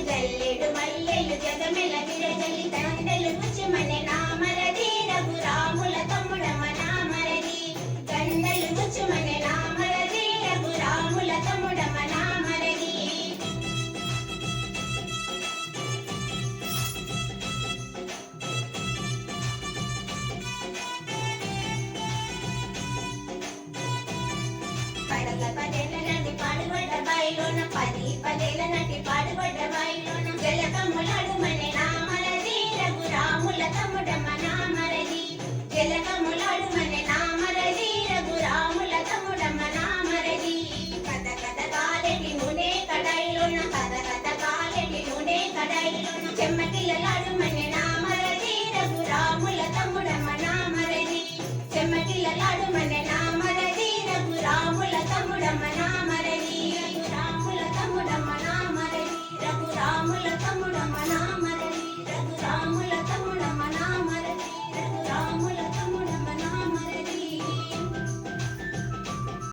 జల్లెడు మల్లెలు జగమెల విరజలి దండలు ముచ్చుమనే నామరది రఘురాముల తమ్ముడమ నామరది దండలు ముచ్చుమనే నామరది రఘురాముల తమ్ముడమ నామరది పడగ పదేళ్ళ నాటి పాడుబడ్డ బాయిలోన 10 పదేళ్ళ నాటి పాడుబడ్డ బాయిలోన జలకమ్ముల